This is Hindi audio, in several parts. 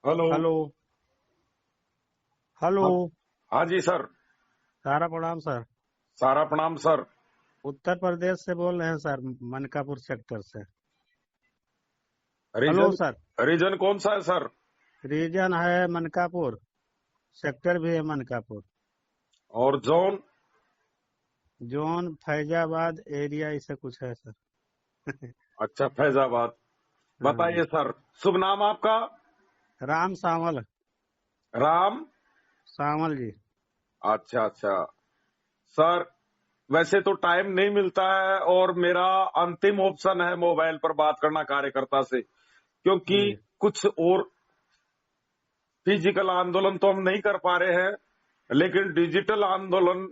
हेलो। हेलो। हेलो। हाँ। हाँ जी सर। सारा प्रणाम सर। सारा प्रणाम सर। उत्तर प्रदेश से बोल रहे हैं सर, मनकापुर सेक्टर से। Hello region. सर। रीजन कौन सा है सर? रीजन है मनकापुर, सेक्टर भी है मनकापुर। और जोन? जोन फैजाबाद एरिया ऐसा कुछ है सर। अच्छा, फैजाबाद। हाँ। बताइए सर, शुभ नाम आपका? राम सावल। राम। सावल जी। अच्छा अच्छा। सर, वैसे तो टाइम नहीं मिलता है और मेरा अंतिम ऑप्शन है मोबाइल पर बात करना कार्यकर्ता से, क्योंकि जी कुछ और फिजिकल आंदोलन तो हम नहीं कर पा रहे हैं, लेकिन डिजिटल आंदोलन,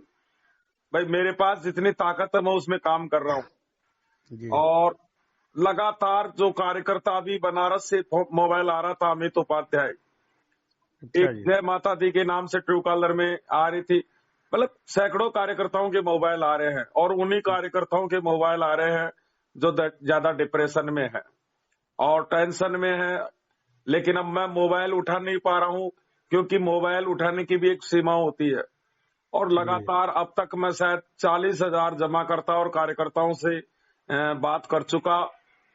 भाई मेरे पास जितनी ताकत है मैं उसमें काम कर रहा हूँ। जी। और लगातार जो कार्यकर्ता, अभी बनारस से मोबाइल आ रहा था अमित उपाध्याय, अच्छा एक जी। जय माता दी के नाम से ट्रू कॉलर में आ रही थी। मतलब सैकड़ों कार्यकर्ताओं के मोबाइल आ रहे हैं और उन्हीं कार्यकर्ताओं के मोबाइल आ रहे हैं जो ज्यादा डिप्रेशन में है और टेंशन में है। लेकिन अब मैं मोबाइल उठा नहीं पा रहा हूं, क्योंकि मोबाइल उठाने की भी एक सीमा होती है। और जी लगातार अब तक मैं शायद 40,000 जमाकर्ता और कार्यकर्ताओं से बात कर चुका।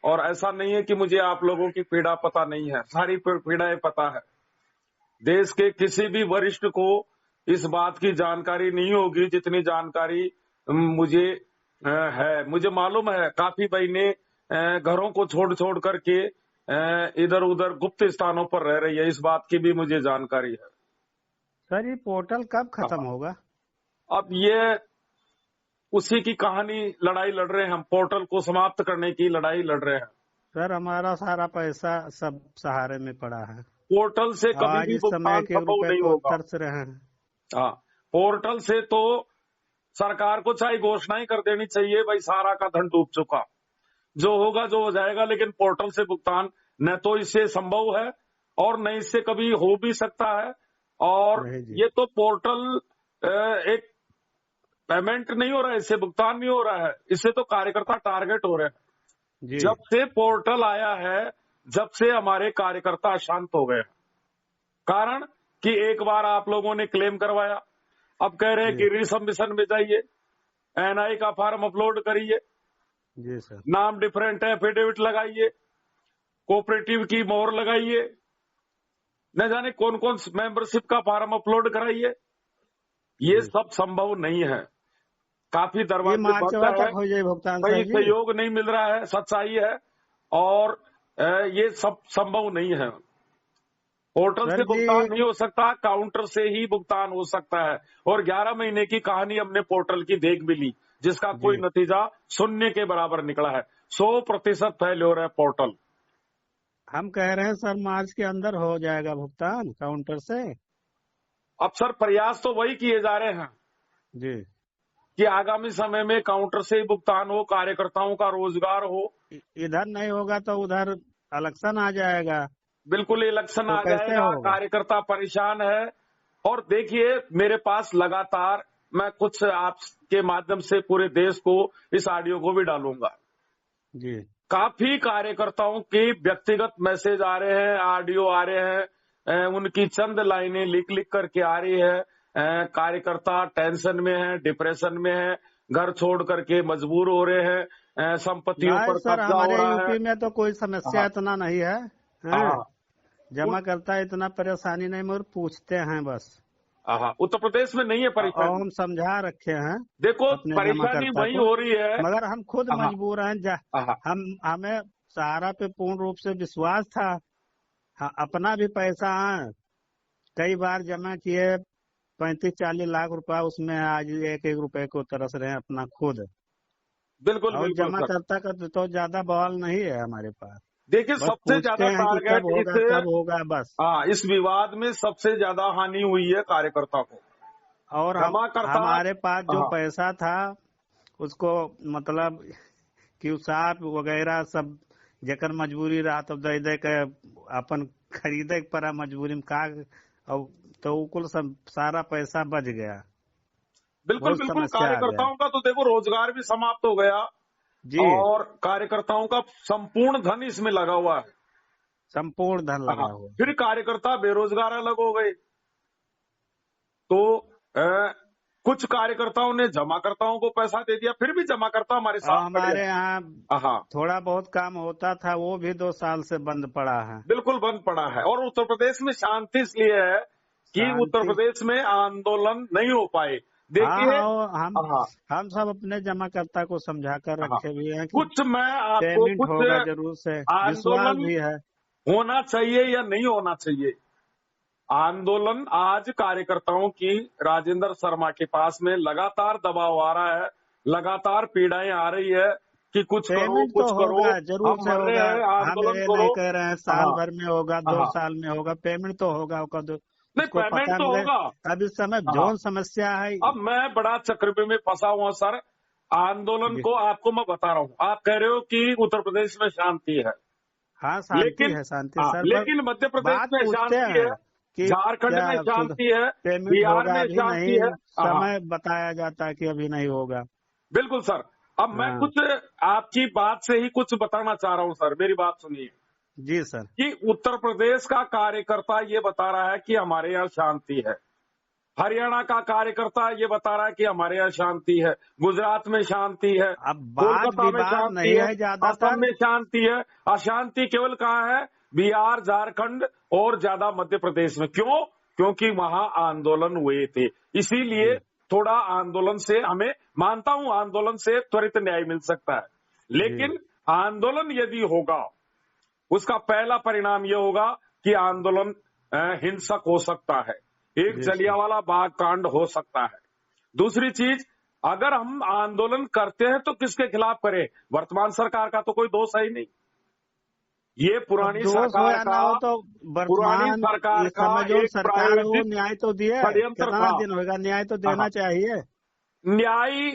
और ऐसा नहीं है कि मुझे आप लोगों की पीड़ा पता नहीं है, सारी पीड़ाएं पता है। देश के किसी भी वरिष्ठ को इस बात की जानकारी नहीं होगी जितनी जानकारी मुझे है। मुझे मालूम है काफी बहनें घरों को छोड़ छोड़ करके इधर उधर गुप्त स्थानों पर रह रही है, इस बात की भी मुझे जानकारी है। सर, ये पोर्टल कब खत्म हाँ। होगा? अब ये उसी की कहानी, लड़ाई लड़ रहे हैं हम, पोर्टल को समाप्त करने की लड़ाई लड़ रहे हैं। सर, हमारा सारा पैसा सब सहारे में पड़ा है। पोर्टल से कभी आज भी इस समय भुगतान 1 रुपए संभव नहीं को होगा। तरस रहे हैं। हाँ। पोर्टल से तो सरकार को चाहे घोषणा ही कर देनी चाहिए, भाई सारा का धन डूब चुका, जो होगा जो हो जाएगा, लेकिन पोर्टल से भुगतान न तो इससे संभव है और न इससे कभी हो भी सकता है। और नहीं जी। ये तो पोर्टल एक पेमेंट नहीं हो रहा है, इससे भुगतान नहीं हो रहा है, इससे तो कार्यकर्ता टारगेट हो रहे हैं। जी जब से पोर्टल आया है, जब से हमारे कार्यकर्ता अशांत हो गए। कारण कि एक बार आप लोगों ने क्लेम करवाया, अब कह रहे हैं जी। कि रिसबमिशन में जाइए, एनआई का फॉर्म अपलोड करिए, जी सर। नाम डिफरेंट है, एफिडेविट लगाइए, कोऑपरेटिव की मोहर लगाइए, न जाने कौन कौन मेंबरशिप का फॉर्म अपलोड कराइए। ये जी। सब संभव नहीं है। काफी ये दरवाजे मार्च बंद है, तक हो जाए भुगतान कहीं सर जी। सहयोग नहीं मिल रहा है, सच्चाई है। और ये सब संभव नहीं है। पोर्टल सर से जी। भुगतान नहीं हो सकता, काउंटर से ही भुगतान हो सकता है। और 11 महीने की कहानी हमने पोर्टल की देख भी ली, जिसका कोई जी। नतीजा शून्य के बराबर निकला है। 100% फेल हो रहा है पोर्टल। हम कह रहे हैं सर, मार्च के अंदर हो जाएगा भुगतान काउंटर से। अब सर, प्रयास तो वही किए जा रहे हैं जी। कि आगामी समय में काउंटर से ही भुगतान हो, कार्यकर्ताओं का रोजगार हो। इधर नहीं होगा तो उधर इलेक्शन आ जाएगा, बिल्कुल इलेक्शन तो आ कैसे जाएगा, होगा? कार्यकर्ता परेशान है। और देखिए, मेरे पास लगातार, मैं कुछ आपके माध्यम से पूरे देश को इस ऑडियो को भी डालूंगा। जी। काफी कार्यकर्ताओं के व्यक्तिगत मैसेज आ रहे हैं, ऑडियो आ रहे हैं, उनकी चंद लाइनें लिख लिख करके आ रही है। कार्यकर्ता टेंशन में है, डिप्रेशन में है, घर छोड़ करके मजबूर हो रहे हैं, संपत्तियों नहीं पर सर, कब्जा हो हमारे रहा है। यूपी में तो कोई समस्या हाँ। इतना नहीं है। हैं? हाँ। जमा करता इतना परेशानी नहीं, मगर पूछते हैं बस। हाँ, उत्तर प्रदेश में नहीं है और परेशानी। हम समझा रखे हैं देखो, अपने परेशानी जमाकर्ता वही को, हो रही है। मगर हम खुद हाँ। मजबूर हैं। हाँ। हमें सहारा पे पूर्ण रूप से विश्वास था। हाँ, अपना भी पैसा है, कई बार जमा किए, 35-40 लाख रुपया उसमें, आज 1-1 रुपए को तरस रहे हैं अपना खुद। बिल्कुल और बिल्कुल जमा सर। करता का तो ज्यादा बवाल नहीं है हमारे पास। देखिए, बस सबसे पूछते ज्यादा हैं कि टारगेट कब होगा कब होगा बस। इस विवाद में सबसे ज्यादा हानि हुई है कार्यकर्ता को। और जमाकर्ता। हमारे पास जो हाँ। पैसा था उसको, मतलब कि साहब वगैरह सब, जेकर मजबूरी रहा तो दे दे के अपन खरीदे के पड़ा मजबूरी में का। और तो वो कुल सब सारा पैसा बच गया। बिल्कुल बहुत बिल्कुल, समस्या आ गया। कार्यकर्ताओं का तो देखो रोजगार भी समाप्त हो गया। जी। और कार्यकर्ताओं का संपूर्ण धन इसमें लगा हुआ है। संपूर्ण धन लगा हाँ, हुआ। फिर कार्यकर्ता बेरोजगार अलग हो गए। तो कुछ कार्यकर्ताओं ने जमाकर्ताओं को पैसा दे दिया, फिर भी जमाकर्ता हमारे और साथ खड़े हमारे हैं। यहाँ हाँ, थोड़ा बहुत काम होता था, वो भी 2 साल से बंद पड़ा है। बिल्कुल बंद पड़ा है। और उत्तर प्रदेश में शांति इसलिए है कि उत्तर शांति। प्रदेश में आंदोलन नहीं हो पाए। हाँ देखिए, हाँ, वो हाँ हम सब अपने जमाकर्ता को समझा कर हाँ, रखे भी हैं कि कुछ मैं आपको पेमेंट कुछ होगा जरूर से, विश्वास आंदोलन भी है। होना चाहिए या नहीं होना चाहिए। आंदोलन आज कार्यकर्ताओं की राजेंद्र शर्मा के पास में लगातार दबाव आ रहा है, लगातार पीड़ाएं आ रही है कि कुछ करो, पेमेंट तो कुछ करो, होगा, जरूर हम से मर रहे होगा। हैं, हम आंदोलन ये नहीं करो। कह रहे हैं साल हाँ भर में होगा, 2 हाँ, साल में होगा, पेमेंट तो होगा। नहीं उसको पेमेंट पता तो मगर होगा। अब इस समय हाँ, जोन समस्या है। अब मैं बड़ा चक्रव्यूह में फंसा हुआ सर। आंदोलन जी। को आपको मैं बता रहा हूँ, आप कह रहे हो कि उत्तर प्रदेश में शांति है, हाँ, शांति लेकिन है, शांति सर, पर लेकिन मध्य प्रदेश बात में पूछते शांति है, हैं कि झारखंड क्या में शांति है, पेमेंट बिहार होगा, में अभी शांति है। नहीं, हाँ, समय बताया जाता है कि अभी नहीं होगा। बिल्कुल सर। अब मैं हाँ कुछ आपकी बात से ही कुछ बताना चाह रहा हूँ सर, मेरी बात सुनिए जी सर। कि उत्तर प्रदेश का कार्यकर्ता ये बता रहा है कि हमारे यहाँ शांति है, हरियाणा का कार्यकर्ता ये बता रहा है कि हमारे यहाँ शांति है, गुजरात में शांति है, अब बात कोलकाता में विवाद शांति नहीं है, है असम ज्यादातर। में शांति है। अशांति केवल कहाँ है? बिहार, झारखंड और ज्यादा मध्य प्रदेश में। क्यों? क्योंकि वहां आंदोलन हुए थे, इसीलिए जी थोड़ा आंदोलन से हमें, मानता हूं आंदोलन से त्वरित न्याय मिल सकता है, जी लेकिन आंदोलन यदि होगा उसका पहला परिणाम यह होगा कि आंदोलन हिंसक हो सकता है, एक जी सर। जलियांवाला बाग कांड हो सकता है। दूसरी चीज, अगर हम आंदोलन करते हैं तो किसके खिलाफ करें? वर्तमान सरकार का तो कोई दोष है ही नहीं, ये अब पुरानी दोष हो सरकार या ना का, हो तो पुरानी वर्तमान सरकार इस का समय जो एक सरकार है वो प्रायोजित न्याय तो दिए, षड्यंत्र कितना था। दिन होगा, न्याय तो हाँ, देना चाहिए। न्याय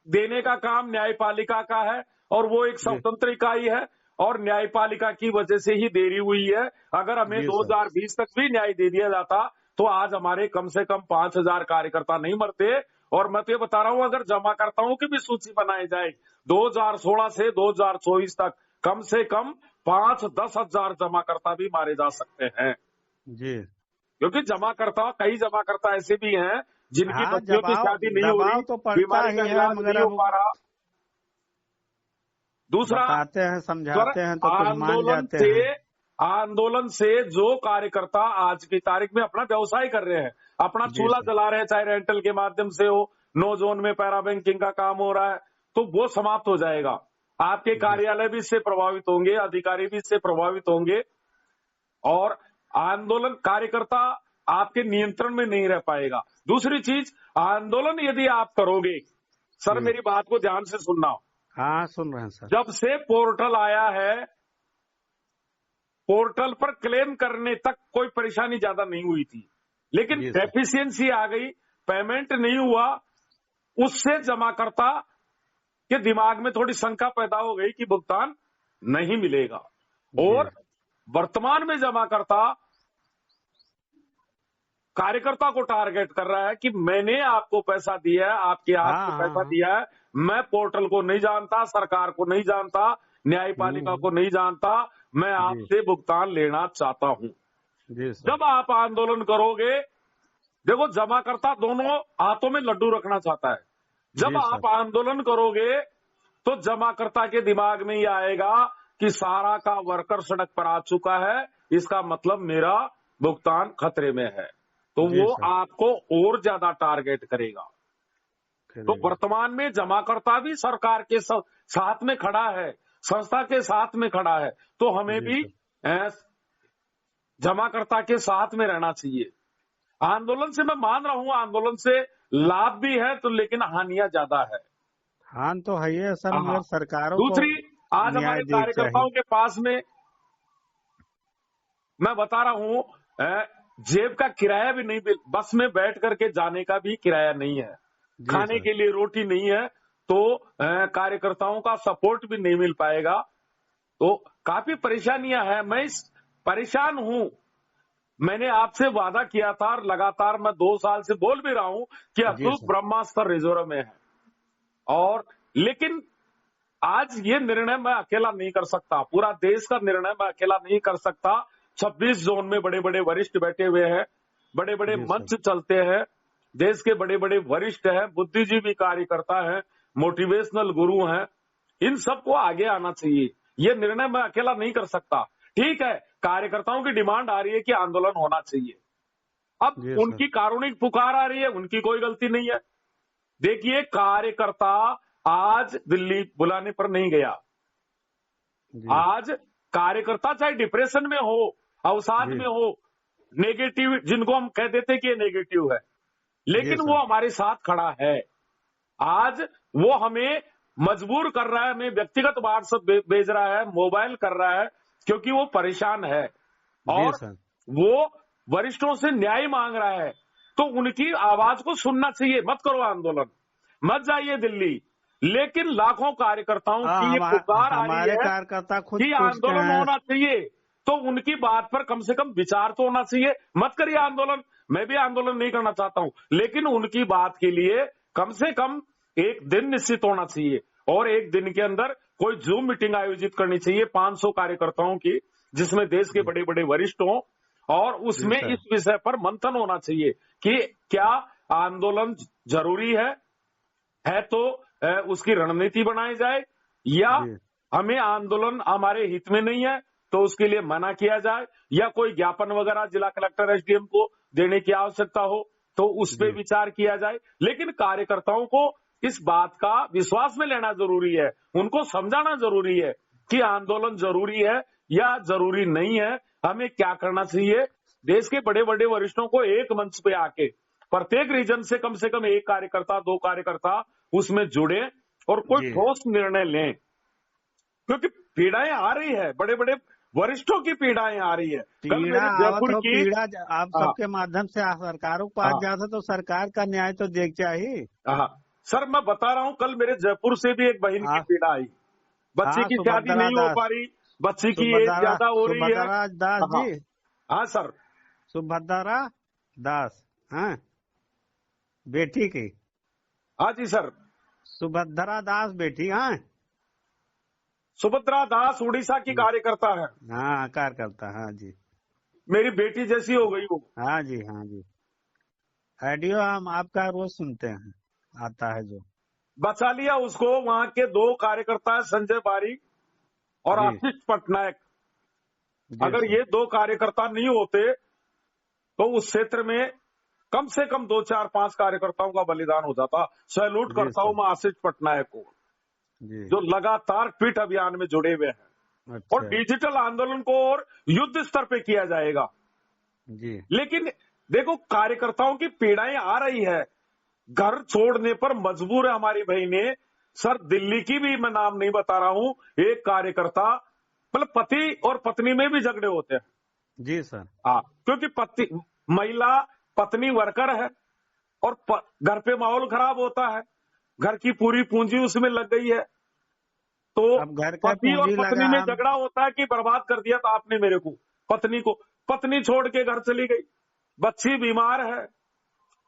देने का काम न्यायपालिका का है और वो एक जी स्वतंत्र इकाई है, और न्यायपालिका की वजह से ही देरी हुई है। अगर हमें जी सर। 2020 तक भी न्याय दे दिया जाता तो आज हमारे कम से कम 5000 कार्यकर्ता नहीं मरते। और मैं तो ये बता रहा हूं, अगर जमाकर्ताओं की भी सूची बनाई जाए 2016 से 2024 तक, कम से कम 5-10 हजार जमाकर्ता भी मारे जा सकते हैं, जी क्योंकि जमाकर्ता, कई जमाकर्ता ऐसे भी हैं जिनकी हाँ, बच्चियों की शादी नहीं हो रही, दबाव तो पड़ता बीमारी ही का है, इलाज मगर नहीं हो अब पा रहा। दूसरा, बताते हैं, सर, समझाते हैं तो कुछ मान जाते हैं। आंदोलन से जो कार्यकर्ता आज की तारीख में अपना व्यवसाय कर रहे हैं, अपना जी चूल्हा सर। जला रहे हैं, चाहे रेंटल के माध्यम से हो, नो जोन में पैरा बैंकिंग का काम हो रहा है, तो वो समाप्त हो जाएगा। आपके जी कार्यालय भी इससे प्रभावित होंगे, अधिकारी भी इससे प्रभावित होंगे, और आंदोलन कार्यकर्ता आपके नियंत्रण में नहीं रह पाएगा। दूसरी चीज, आंदोलन यदि आप करोगे, सर जी मेरी बात को ध्यान से सुनना, हाँ, सुन रहे हैं सर। जब से पोर्टल आया है, पोर्टल पर क्लेम करने तक कोई परेशानी ज्यादा नहीं हुई थी, लेकिन जी सर। डेफिशिएंसी आ गई, पेमेंट नहीं हुआ, उससे जमाकर्ता के दिमाग में थोड़ी शंका पैदा हो गई कि भुगतान नहीं मिलेगा। जी और वर्तमान में जमाकर्ता कार्यकर्ता को टारगेट कर रहा है कि मैंने आपको पैसा दिया है, आपके हाथ हाँ में हाँ पैसा हाँ। दिया है, मैं पोर्टल को नहीं जानता, सरकार को नहीं जानता, न्यायपालिका को नहीं जानता, मैं जी आपसे भुगतान लेना चाहता हूं। जी सर। जब आप आंदोलन करोगे, देखो जमाकर्ता दोनों हाथों में लड्डू रखना चाहता है, जब जी आप सर। आंदोलन करोगे तो जमाकर्ता के दिमाग में ये आएगा कि सारा का वर्कर सड़क पर आ चुका है, इसका मतलब मेरा भुगतान खतरे में है, तो जी वो सर। आपको और ज्यादा टारगेट करेगा। तो करेगा। वर्तमान में जमाकर्ता भी सरकार के साथ में खड़ा है, संस्था के साथ में खड़ा है, तो हमें जी भी सर। जमाकर्ता के साथ में रहना चाहिए। आंदोलन से मैं मान रहा हूं, आंदोलन से लाभ भी है तो, लेकिन हानियां ज्यादा है। हाँ तो है ही है सर, हाँ, मगर सरकारों को दूसरी, आज न्याय हमारे दी चाहिए। कार्यकर्ताओं के पास में, मैं बता रहा हूं, जेब का किराया भी नहीं, बस में बैठ करके जाने का भी किराया नहीं है, जी खाने सर। के लिए रोटी नहीं है, तो कार्यकर्ताओं का सपोर्ट भी नहीं मिल पाएगा, तो काफी परेशानियां हैं। मैं परेशान हूं, मैंने आपसे वादा किया था और लगातार मैं 2 साल से बोल भी रहा हूं कि जी अशोक सर। ब्रह्मास्त्र रिजर्व में है, और लेकिन आज ये निर्णय मैं अकेला नहीं कर सकता, पूरा देश का निर्णय मैं अकेला नहीं कर सकता। 26 जोन में बड़े बड़े वरिष्ठ बैठे हुए हैं, बड़े बड़े जी सर। मंच चलते हैं, देश के बड़े बड़े वरिष्ठ हैं, बुद्धिजीवी कार्यकर्ता हैं, मोटिवेशनल गुरु हैं, इन सबको आगे आना चाहिए। ये निर्णय मैं अकेला नहीं कर सकता। ठीक है, कार्यकर्ताओं की डिमांड आ रही है कि आंदोलन होना चाहिए। अब जी सर। उनकी कारुणिक पुकार आ रही है, उनकी कोई गलती नहीं है। देखिए, कार्यकर्ता आज दिल्ली बुलाने पर नहीं गया। जी आज कार्यकर्ता चाहे डिप्रेशन में हो, अवसाद जी में हो, नेगेटिव जिनको हम कह देते कि ये नेगेटिव है, जी लेकिन वो सर। हमारे साथ खड़ा है। आज वो हमें मजबूर कर रहा है, हमें व्यक्तिगत व्हाट्सएप भेज रहा है, मोबाइल कर रहा है, क्योंकि वो परेशान है जी और सर। वो वरिष्ठों से न्याय मांग रहा है। तो उनकी आवाज को सुनना चाहिए। मत करो आंदोलन, मत जाइए दिल्ली, लेकिन लाखों कार्यकर्ताओं की ये पुकार आ रही हमारे है कार्यकर्ता खुद कि पूछते आंदोलन हैं। होना चाहिए, तो उनकी बात पर कम से कम विचार तो होना चाहिए। मत करिए आंदोलन, मैं भी आंदोलन नहीं करना चाहता हूं, लेकिन उनकी बात के लिए कम से कम एक दिन निश्चित होना चाहिए और एक दिन के अंदर कोई जूम मीटिंग आयोजित करनी चाहिए 500 कार्यकर्ताओं की, जिसमें देश के बड़े बड़े वरिष्ठ हों, और उसमें जी सर। इस विषय पर मंथन होना चाहिए कि क्या आंदोलन जरूरी है तो उसकी रणनीति बनाई जाए, या जी हमें आंदोलन हमारे हित में नहीं है तो उसके लिए मना किया जाए, या कोई ज्ञापन वगैरह जिला कलेक्टर एसडीएम को देने की आवश्यकता हो तो उस पर जी विचार किया जाए। लेकिन कार्यकर्ताओं को इस बात का विश्वास में लेना जरूरी है, उनको समझाना जरूरी है कि आंदोलन जरूरी है या जरूरी नहीं है, हमें क्या करना चाहिए। देश के बड़े बड़े वरिष्ठों को एक मंच पे आके प्रत्येक रीजन से कम एक कार्यकर्ता, 2 कार्यकर्ता उसमें जुड़े और कोई जी। ठोस निर्णय लें, क्योंकि पीड़ाएं आ रही है, बड़े बड़े वरिष्ठों की पीड़ाएं आ रही है। कल पीड़ा मेरे आवत जयपुर हो, की पीड़ा आप हाँ सबके माध्यम से सरकारों के पास हाँ जाता तो सरकार का न्याय तो देख चाहिए। हाँ सर, मैं बता रहा हूं, कल मेरे जयपुर से भी एक बहन की हाँ पीड़ा आई। बच्ची हाँ, की शादी सुभद्रा नहीं हो दास। पा रही, बच्ची की एज ज्यादा हो रही है। सुभद्रा दास हाँ जी। हाँ सर, सुभद्रा दास। हाँ, बेटी की हाँ जी सर, सुभद्रा दास बेटी। हाँ सुभद्रा दास उड़ीसा की कार्यकर्ता है, हाँ, कार्यकर्ता। हाँ जी। मेरी बेटी जैसी हो गई वो। हाँ जी। हाँ जी। ऑडियो हम आपका रोज सुनते हैं, आता है जो। बचा लिया उसको वहां के 2 कार्यकर्ता है, संजय बारी और जी आशीष पटनायक। जी अगर सर। ये 2 कार्यकर्ता नहीं होते तो उस क्षेत्र में कम से कम 2, 4, 5 कार्यकर्ताओं का बलिदान हो जाता। सैल्यूट जी करता हूं सर। मैं आशीष पटनायक को, जी। जो लगातार क्विट अभियान में जुड़े हुए हैं। और अच्छा। डिजिटल आंदोलन को और युद्ध स्तर पे किया जाएगा। जी लेकिन देखो, कार्यकर्ताओं की पीड़ाएं आ रही है, घर छोड़ने पर मजबूर है हमारी बहनें। सर, दिल्ली की भी मैं नाम नहीं बता रहा हूं, एक कार्यकर्ता, मतलब पति और पत्नी में भी झगड़े होते हैं। जी सर। हाँ, क्योंकि महिला पत्नी वर्कर है और घर पे माहौल खराब होता है, घर की पूरी पूंजी उसमें लग गई है, तो अब घर का पति और पूंजी पत्नी लगा में हम। झगड़ा होता है कि बर्बाद कर दिया था आपने मेरे को, पत्नी को, पत्नी छोड़ के घर चली गई, बच्ची बीमार है।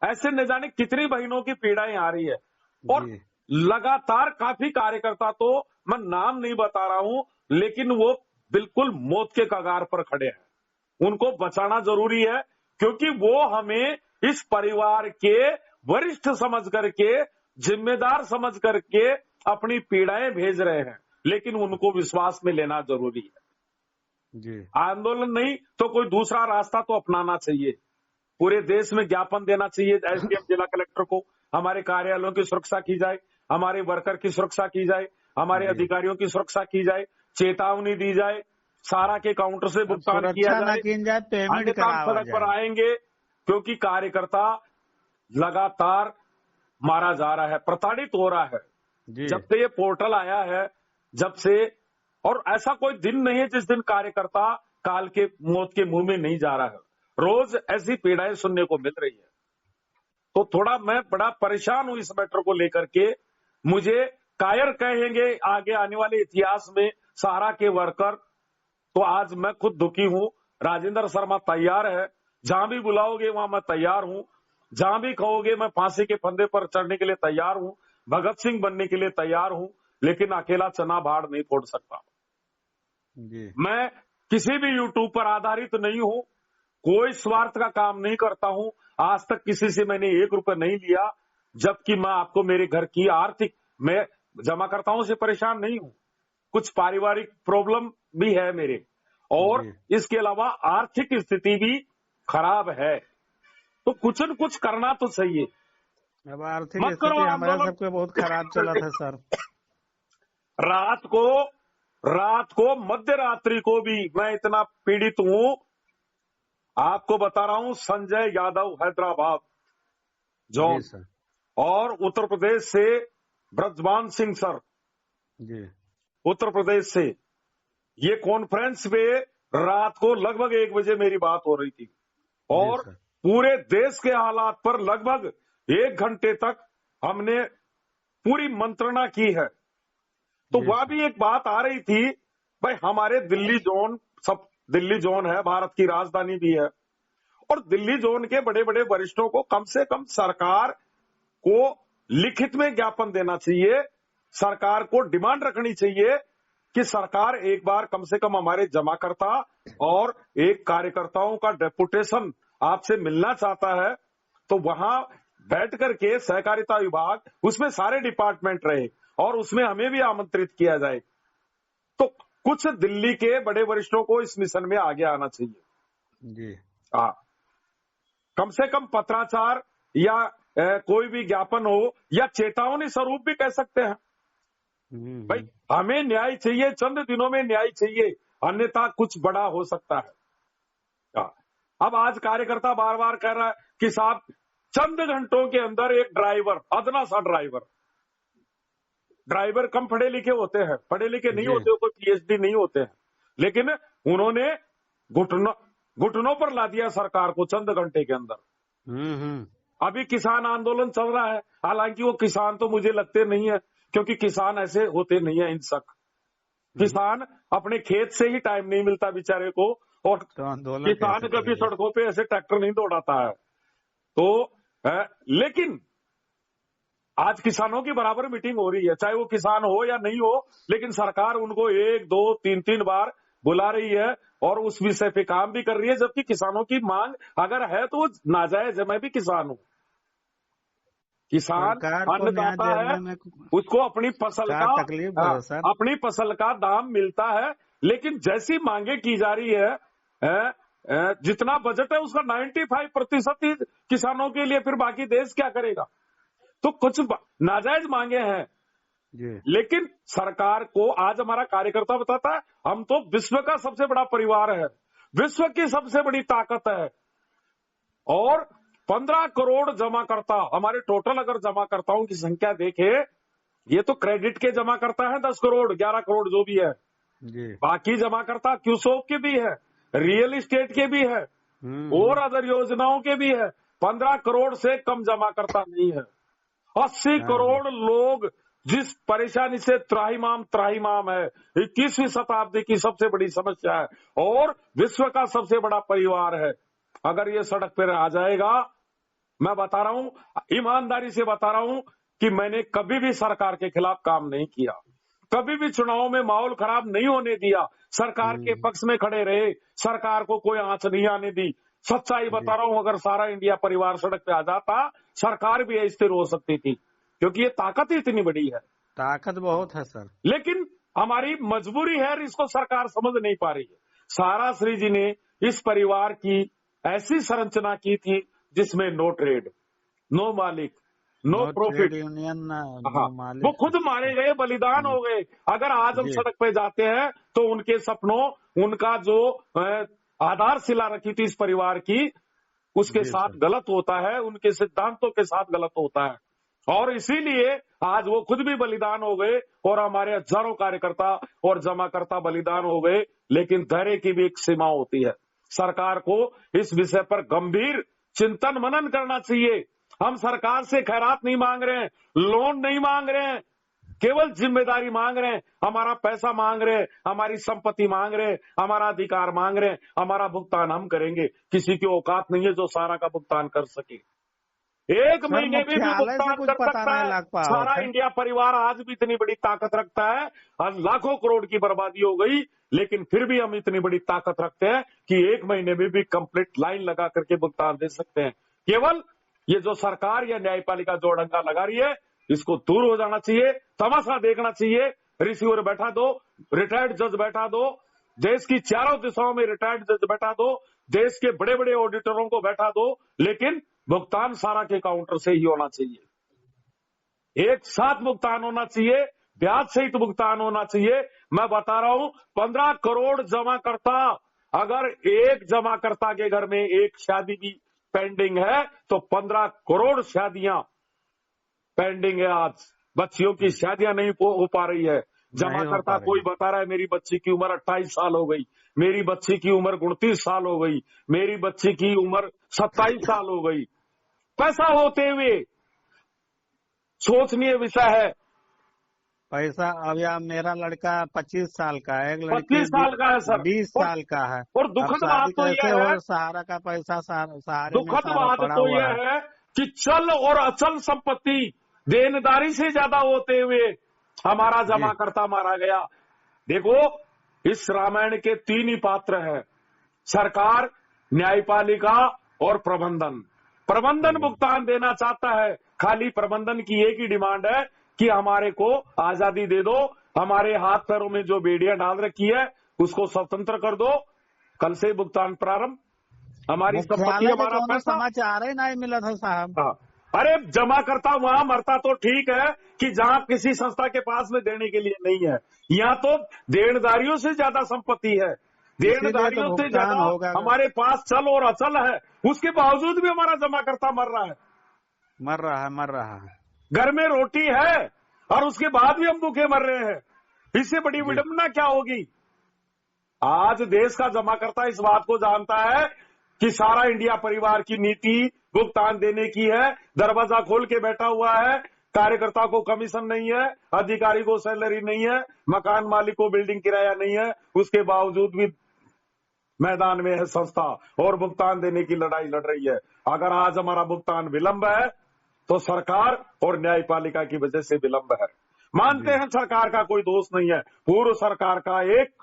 ऐसे न जाने कितनी बहनों की पीड़ाएं आ रही है। और जी लगातार काफी कार्यकर्ता, तो मैं नाम नहीं बता रहा हूं, लेकिन वो बिल्कुल मौत के कगार पर खड़े हैं। उनको बचाना जरूरी है, क्योंकि वो हमें इस परिवार के वरिष्ठ समझ करके, जिम्मेदार समझ करके अपनी पीड़ाएं भेज रहे हैं, लेकिन उनको विश्वास में लेना जरूरी है। जी। आंदोलन नहीं तो कोई दूसरा रास्ता तो अपनाना चाहिए। पूरे देश में ज्ञापन देना चाहिए एसडीएम, जिला कलेक्टर को, हमारे कार्यालयों की सुरक्षा की जाए, हमारे वर्कर की सुरक्षा की जाए, हमारे जी। अधिकारियों की सुरक्षा की जाए, चेतावनी दी जाए, सारा के काउंटर से अब भुगतान किया सुरक्षा न जाए, की जाए, पेमेंट अन्यथा हम करावा सड़क पर जाए। आएंगे, क्योंकि कार्यकर्ता लगातार मारा जा रहा है, प्रताड़ित हो रहा है। जी जब से ये पोर्टल आया है, जब से, और ऐसा कोई दिन नहीं है जिस दिन कार्यकर्ता काल के मौत के मुंह में नहीं जा रहा है। रोज ऐसी पीड़ाएं सुनने को मिल रही है। तो थोड़ा मैं बड़ा परेशान हूं इस मैटर को लेकर के। मुझे कायर कहेंगे आगे आने वाले इतिहास में सहारा के वर्कर, तो आज मैं खुद दुखी हूं। राजेंद्र शर्मा तैयार है, जहां भी बुलाओगे वहां मैं तैयार हूं, जहां भी कहोगे मैं फांसी के फंदे पर चढ़ने के लिए तैयार हूं, भगत सिंह बनने के लिए तैयार हूं। लेकिन अकेला चना भाड़ नहीं फोड़ सकता। जी मैं किसी भी यूट्यूब पर आधारित नहीं हूं, कोई स्वार्थ का काम नहीं करता हूं। आज तक किसी से मैंने 1 रुपए नहीं लिया, जबकि मैं आपको मेरे घर की आर्थिक, मैं जमाकर्ताओं से परेशान नहीं हूं। कुछ पारिवारिक प्रॉब्लम भी है मेरे, और जी। इसके अलावा आर्थिक स्थिति भी खराब है। तो कुछ न कुछ करना तो चाहिए। अब आर्थिक मत करो स्थिति हमारे आंदोलन। सबके बहुत खराब चला था सर। रात को मध्य रात्रि को भी मैं इतना पीड़ित हूं। आपको बता रहा हूं, संजय यादव हैदराबाद जी जॉन, सर। और उत्तर प्रदेश से ब्रजमान सिंह सर, जी उत्तर प्रदेश से, ये कॉन्फ्रेंस पे रात को लगभग 1 बजे मेरी बात हो रही थी, जी और सर। पूरे देश के हालात पर लगभग 1 घंटे तक हमने पूरी मंत्रणा की है। तो जी वहां सर। भी एक बात आ रही थी, भाई हमारे दिल्ली जोन, सब दिल्ली जोन है, भारत की राजधानी भी है, और दिल्ली जोन के बड़े बड़े वरिष्ठों को कम से कम सरकार को लिखित में ज्ञापन देना चाहिए, सरकार को डिमांड रखनी चाहिए कि सरकार एक बार कम से कम हमारे जमाकर्ता और एक कार्यकर्ताओं का डेपुटेशन आपसे मिलना चाहता है, तो वहां बैठ करके सहकारिता विभाग, उसमें सारे डिपार्टमेंट रहे और उसमें हमें भी आमंत्रित किया जाए। तो कुछ दिल्ली के बड़े वरिष्ठों को इस मिशन में आगे आना चाहिए। जी हाँ, कम से कम पत्राचार या कोई भी ज्ञापन हो, या चेतावनी स्वरूप भी कह सकते हैं, भाई हमें न्याय चाहिए, चंद दिनों में न्याय चाहिए, अन्यथा कुछ बड़ा हो सकता है। हाँ, अब आज कार्यकर्ता बार बार कह रहा है कि साहब चंद घंटों के अंदर एक ड्राइवर, अदना सा ड्राइवर कम पढ़े लिखे होते हैं, पढ़े लिखे नहीं जी। होते, कोई पीएचडी नहीं होते हैं, लेकिन उन्होंने घुटनों पर ला दिया सरकार को चंद घंटे के अंदर। अभी किसान आंदोलन चल रहा है, हालांकि वो किसान तो मुझे लगते नहीं है, क्योंकि किसान ऐसे होते नहीं है हिंसक। किसान अपने खेत से ही टाइम नहीं मिलता बेचारे को, और तो आंदोलन किसान कैसे कभी करेंगे? सड़कों पे ऐसे ट्रैक्टर नहीं दौड़ाता है। तो लेकिन आज किसानों की बराबर मीटिंग हो रही है, चाहे वो किसान हो या नहीं हो, लेकिन सरकार उनको 1, 2, 3 बार बुला रही है और उस विषय पे काम भी कर रही है, जबकि किसानों की मांग अगर है तो वो नाजायज है। मैं भी किसान हूं, किसान सरकार को न्याय अन्नदाता है, दिलाने में उसको अपनी फसल क्या का, तकलीफ है सर? अपनी फसल का दाम मिलता है, लेकिन जैसी मांगे की जा रही है, जितना बजट है उसका 95% ही किसानों के लिए, फिर बाकी देश क्या करेगा? तो कुछ नाजायज मांगे हैं, जी लेकिन सरकार को, आज हमारा कार्यकर्ता बताता है, हम तो विश्व का सबसे बड़ा परिवार है, विश्व की सबसे बड़ी ताकत है, और 15 करोड़ जमाकर्ता, हमारे टोटल अगर जमाकर्ताओं की संख्या देखे, ये तो क्रेडिट के जमाकर्ता है 10 करोड़ 11 करोड़ जो भी है, जी। बाकी जमाकर्ता क्यूसोक के भी है, रियल एस्टेट के भी है, और अदर योजनाओं के भी है। 15 करोड़ से कम जमाकर्ता नहीं है। 80 करोड़ लोग जिस परेशानी से त्राहिमाम है, 21वीं शताब्दी की सबसे बड़ी समस्या है, और विश्व का सबसे बड़ा परिवार है। अगर ये सड़क पर आ जाएगा, मैं बता रहा हूं, ईमानदारी से बता रहा हूं कि मैंने कभी भी सरकार के खिलाफ काम नहीं किया, कभी भी चुनाव में माहौल खराब नहीं होने दिया, सरकार के पक्ष में खड़े रहे, सरकार को कोई आंच नहीं आने दी। सच्चाई बता रहा हूं, अगर सारा इंडिया परिवार सड़क पे आ जाता, सरकार भी अस्थिर हो सकती थी, क्योंकि ये ताकत ही इतनी बड़ी है। ताकत बहुत है सर, लेकिन हमारी मजबूरी है, इसको सरकार समझ नहीं पा रही है। सारा श्री जी ने इस परिवार की ऐसी संरचना की थी जिसमें नो ट्रेड, नो मालिक, नो प्रॉफिट। यूनियन, हाँ, मालिक। वो खुद मारे गए, बलिदान हो गए। अगर आज हम जी सड़क पे जाते हैं तो उनके सपनों, उनका जो आधारशिला रखी थी इस परिवार की, उसके जी साथ सर। गलत होता है, उनके सिद्धांतों के साथ गलत होता है, और इसीलिए आज वो खुद भी बलिदान हो गए और हमारे हजारों कार्यकर्ता और जमाकर्ता बलिदान हो गए। लेकिन धैर्य की भी एक सीमा होती है। सरकार को इस विषय पर गंभीर चिंतन मनन करना चाहिए। हम सरकार से खैरात नहीं मांग रहे हैं, लोन नहीं मांग रहे हैं, केवल जिम्मेदारी मांग रहे हैं, हमारा पैसा मांग रहे हैं, हमारी संपत्ति मांग रहे हैं, हमारा अधिकार मांग रहे हैं, हमारा भुगतान हम करेंगे। किसी की औकात नहीं है जो सारा का भुगतान कर सके। एक सर महीने में भी मुख्यालय से भुगतान कुछ कर पता सकता नहीं है। लग पा सारा है। इंडिया परिवार आज भी इतनी बड़ी ताकत रखता है। आज लाखों करोड़ की बर्बादी हो गई, लेकिन फिर भी हम इतनी बड़ी ताकत रखते हैं कि एक महीने में भी कंप्लीट लाइन लगा करके भुगतान दे सकते हैं। केवल ये जो सरकार या न्यायपालिका जोड़ंगा लगा रही है, इसको दूर हो जाना चाहिए। तमाशा देखना चाहिए। रिसीवर बैठा दो, रिटायर्ड जज बैठा दो, देश की चारों दिशाओं में रिटायर्ड जज बैठा दो, देश के बड़े बड़े ऑडिटरों को बैठा दो, लेकिन भुगतान सारा के काउंटर से ही होना चाहिए। एक साथ भुगतान होना चाहिए, ब्याज सहित भुगतान होना चाहिए। मैं बता रहा हूं, 15 करोड़ जमा करता, अगर एक जमा करता के घर में एक शादी भी पेंडिंग है तो 15 करोड़ शादियां पेंडिंग है। आज बच्चियों की शादियां नहीं हो पा रही है। जमा नहीं हो करता पा रही कोई है। बता रहा है मेरी बच्ची की उम्र 28 साल हो गई, मेरी बच्ची की उम्र 29 साल हो गई, मेरी बच्ची की उम्र 27 साल हो गई। पैसा होते हुए सोचनीय विषय है। पैसा अब या मेरा लड़का 25 साल का है, एक 25 लड़की साल का है सर। 20 और साल का है। और अब दुखद बात शादी तो कैसे यह हो? है, सहारा का पैसा सहारे में दुखद सारा बात पड़ा तो हुआ यह है। है कि चल और अचल संपत्ति देनदारी से ज्यादा होते हुए हमारा जी जमा करता मारा गया। देखो, इस रामायण के 3 ही पात्र हैं, सरकार, न्यायपालिका और प्रबंधन। प्रबंधन भुगतान देना चाहता है, खाली प्रबंधन की एक ही डिमांड है कि हमारे को आजादी दे दो, हमारे हाथ पैरों में जो बेड़ियां डाल रखी है उसको स्वतंत्र कर दो। कल से भुगतान प्रारंभ, हमारी संपत्ति, मुख्यालय के हमारा कोनो पैसा। समाचार ही नहीं मिला था साहब। हाँ, अरे जमा करता वहां मरता तो ठीक है कि जहां किसी संस्था के पास में देने के लिए नहीं है। यहाँ तो देनदारियों से ज्यादा संपत्ति है, इसीलिए तो देनदारियों से भुगतान ज्यादा होगा। हमारे पास चल और अचल है, उसके बावजूद भी हमारा जमा करता मर रहा है। मर रहा है। घर में रोटी है और उसके बाद भी हम भूखे मर रहे हैं। इससे बड़ी जी विडंबना क्या होगी? आज देश का जमाकर्ता इस बात को जानता है कि सारा इंडिया परिवार की नीति भुगतान देने की है, दरवाजा खोल के बैठा हुआ है। कार्यकर्ता को कमीशन नहीं है, अधिकारी को सैलरी नहीं है, मकान मालिक को बिल्डिंग किराया नहीं है, उसके बावजूद भी मैदान में है संस्था और भुगतान देने की लड़ाई लड़ रही है। अगर आज हमारा भुगतान विलंब है तो सरकार और न्यायपालिका की वजह से विलंब है। मानते जी हैं सरकार का कोई दोष नहीं है, पूर्व सरकार का एक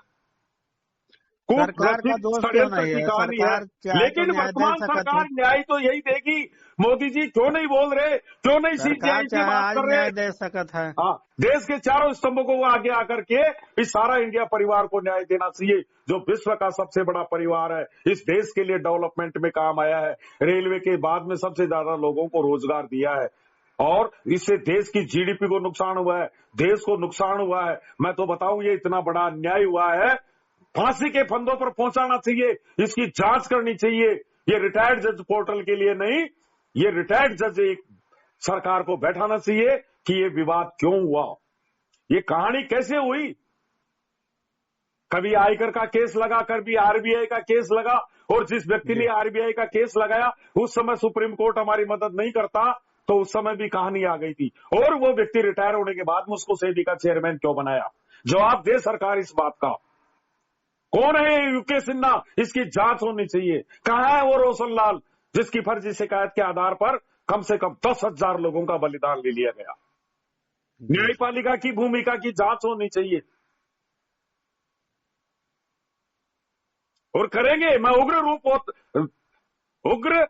सरकार का कुप्रसिद्ध दोष क्यों षड्यंत्र नहीं की है? कहानी है। सरकार चाहे तो लेकिन न्याय दे वर्तमान सकती है। सरकार न्याय तो यही देगी। मोदी जी क्यों नहीं बोल रहे, क्यों नहीं सरकार सीबीआई से चाहे बात आज कर रहे? न्याय दे सकत है। हाँ, देश के चारों स्तंभों को वो आगे आकर के इस सारा इंडिया परिवार को न्याय देना चाहिए, जो विश्व का सबसे बड़ा परिवार है, इस देश के लिए डेवलपमेंट में काम आया है, रेलवे के बाद में सबसे ज्यादा लोगों को रोजगार दिया है और इससे देश की जीडीपी को नुकसान हुआ है, देश को नुकसान हुआ है। मैं तो बताऊं, ये इतना बड़ा अन्याय हुआ है, फांसी के फंदों पर पहुंचाना चाहिए, इसकी जांच करनी चाहिए। ये रिटायर्ड जज पोर्टल के लिए नहीं, ये रिटायर्ड जज एक सरकार को बैठाना चाहिए कि ये विवाद क्यों हुआ, ये कहानी कैसे हुई। कभी आयकर का केस लगा, कभी आरबीआई का केस लगा, और जिस व्यक्ति ने आरबीआई का केस लगाया उस समय सुप्रीम कोर्ट हमारी मदद नहीं करता तो उस समय भी कहानी आ गई थी, और वो व्यक्ति रिटायर होने के बाद में उसको सेबी का चेयरमैन क्यों बनाया? जवाब दे सरकार इस बात का। कौन है यूके सिन्हा? इसकी जांच होनी चाहिए। कहां है वो रोशन लाल जिसकी फर्जी शिकायत के आधार पर कम से कम 10,000 लोगों का बलिदान ले लिया गया? न्यायपालिका की भूमिका की जांच होनी चाहिए और करेंगे। मैं उग्र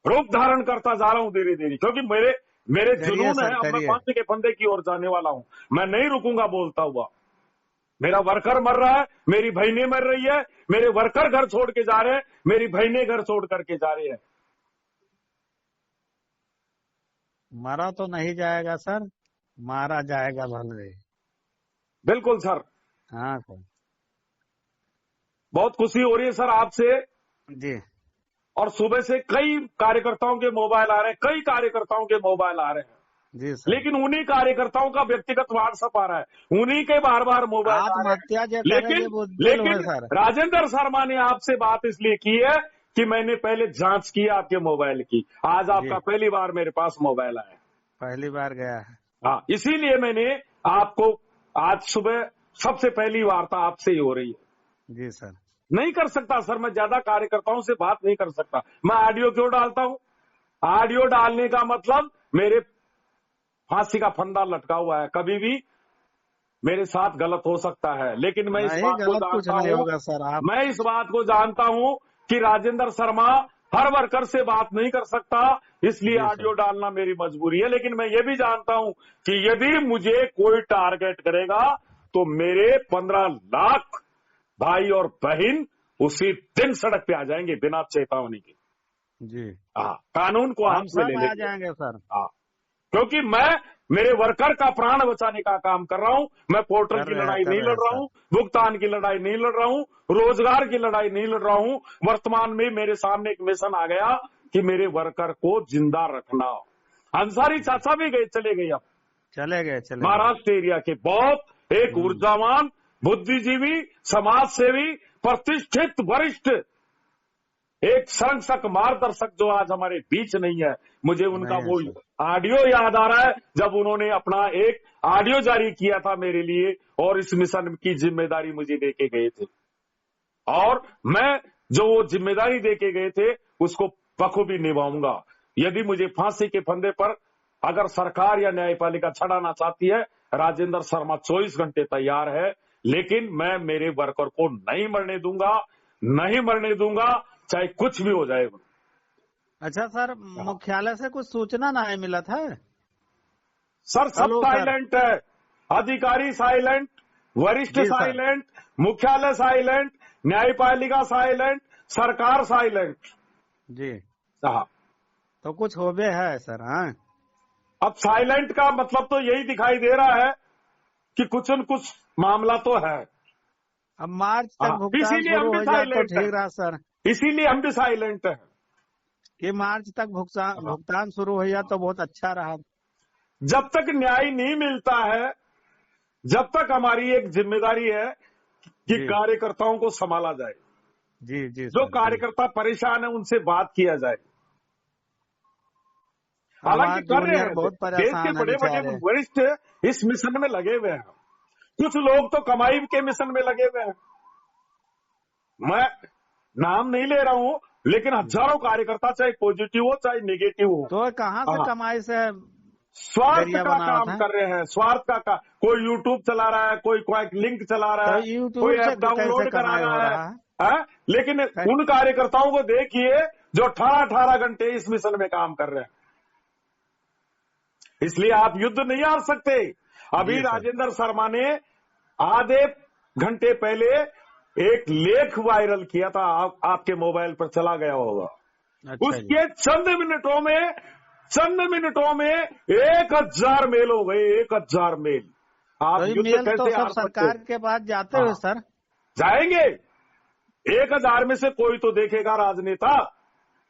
रूप धारण करता जा रहा हूं धीरे धीरे, क्योंकि मेरे जुनून है। अब मैं फांसी के फंदे की ओर जाने वाला हूं, मैं नहीं रुकूंगा बोलता हुआ। मेरा वर्कर मर रहा है, मेरी बहनें मर रही है, मेरे वर्कर घर छोड़ के जा रहे हैं, मेरी बहनें घर छोड़ करके जा रही है। मरा तो नहीं जाएगा सर, मारा जाएगा भले। बिल्कुल सर, हाँ सर बहुत खुशी हो रही है सर आपसे। जी और सुबह से कई कार्यकर्ताओं के मोबाइल आ रहे हैं, कई कार्यकर्ताओं के मोबाइल आ रहे हैं, जी सर। लेकिन उन्हीं कार्यकर्ताओं का व्यक्तिगत व्हाट्सएप आ रहा है, उन्हीं के बार बार मोबाइल आ रहे हैं। आत्महत्या जो करेंगे वो लेकिन सर। राजेंद्र शर्मा ने आपसे बात इसलिए की है कि मैंने पहले जांच की आपके मोबाइल की। आज आपका पहली बार मेरे पास मोबाइल आया, पहली बार गया है। हाँ, इसीलिए मैंने आपको आज सुबह सबसे पहली वार्ता आपसे ही हो रही है। जी सर। नहीं कर सकता सर, मैं ज्यादा कार्यकर्ताओं से बात नहीं कर सकता। मैं ऑडियो क्यों डालता हूं? ऑडियो डालने का मतलब मेरे फांसी का फंदा लटका हुआ है, कभी भी मेरे साथ गलत हो सकता है। लेकिन मैं इस नहीं, बात को गलत कुछ जानता नहीं हूं, होगा सर। आप मैं इस बात को जानता हूं कि राजेंद्र शर्मा हर वर्कर से बात नहीं कर सकता, इसलिए जी ऑडियो सर। डालना मेरी मजबूरी है। लेकिन मैं ये भी जानता हूं कि यदि मुझे कोई टारगेट करेगा तो मेरे 15 लाख भाई और बहन उसी दिन सड़क पे आ जाएंगे बिना चेतावनी के। जी, हाँ, कानून को हम हाथ में ले सब आ लेंगे। जाएंगे सर। हाँ, क्योंकि मैं मेरे वर्कर का प्राण बचाने का काम कर रहा हूं। मैं पोर्टल की लड़ाई कर नहीं रहे लड़ हैं रहा सर। हूं, भुगतान की लड़ाई नहीं लड़ रहा हूं, रोजगार की लड़ाई नहीं लड़ रहा हूं। वर्तमान में मेरे सामने एक मिशन आ गया कि मेरे वर्कर को जिंदा रखना। अंसारी चाचा भी गए, चले गए अब चले गए। महाराष्ट्र एरिया के, बहुत एक ऊर्जावान, बुद्धिजीवी, समाज सेवी, प्रतिष्ठित, वरिष्ठ, एक संरक्षक, मार्गदर्शक जो आज हमारे बीच नहीं है। मुझे उनका नहीं है वो सर। ऑडियो याद आ रहा है जब उन्होंने अपना एक ऑडियो जारी किया था मेरे लिए, और इस मिशन की जिम्मेदारी मुझे देके गए थे, और मैं जो वो जिम्मेदारी देके गए थे उसको बखूबी निभाऊंगा। यदि मुझे फांसी के फंदे पर अगर सरकार या न्यायपालिका चढ़ाना चाहती है, राजेंद्र शर्मा 24 घंटे तैयार है। लेकिन मैं मेरे वर्कर को नहीं मरने दूंगा, नहीं मरने दूंगा, चाहे कुछ भी हो जाए। अच्छा सर, मुख्यालय से कुछ सूचना नहीं मिला था? सर सब हेलो सर। साइलेंट है, अधिकारी साइलेंट, वरिष्ठ जी सर। साइलेंट, मुख्यालय साइलेंट, न्यायपालिका साइलेंट, सरकार साइलेंट। जी, हाँ, तो कुछ हो गए है सर? हाँ, अब साइलेंट का मतलब तो यही दिखाई दे रहा है कि कुछ न कुछ मामला तो है। अब मार्च तक भुगतान इसीलिए हम शुरू भी हो जाए तो साइलेंट ठीक है, रहा सर। इसीलिए हम भी साइलेंट है। कि मार्च तक भुगतान शुरू हो जाए तो बहुत अच्छा रहा। जब तक न्याय नहीं मिलता है, जब तक हमारी एक जिम्मेदारी है कि जी। कार्यकर्ताओं को संभाला जाए, जी जी जो सर। जी, कार्यकर्ता परेशान है उनसे बात किया जाए। हालांकि आवाज कर रहे जूनियर हैं, बहुत देश के परेशान है बड़े बड़े बेचारे। वरिष्ठ इस मिशन में लगे हुए हैं। कुछ लोग तो कमाई के मिशन में लगे हुए हैं। मैं नाम नहीं ले रहा हूं, लेकिन हजारों कार्यकर्ता, चाहे पॉजिटिव हो चाहे नेगेटिव हो, तो कहाँ से कमाई से स्वार्थ जरिया का बना काम था? कर रहे हैं, स्वार्थ का कोई यूट्यूब चला रहा है, कोई लिंक चला रहा तो है, यूट्यूब कोई से ऐप कैसे डाउनलोड कमाई कराना हो है, रहा है? लेकिन उन कार्यकर्ताओं को देखिए जो 18-18 घंटे इस मिशन में काम कर रहे हैं। इसलिए आप युद्ध नहीं हार सकते। अभी जी सर। राजेंद्र शर्मा ने आधे घंटे पहले एक लेख वायरल किया था, आपके मोबाइल पर चला गया होगा। अच्छा जी। उसके चंद मिनटों में 1000 मेल हो गए, 1000 मेल। आप तो ये युद्ध मेल तो कैसे सब हार सकते सरकार हो? के पास जाते हुए सर? जाएंगे, 1000 में से कोई तो देखेगा राजनेता,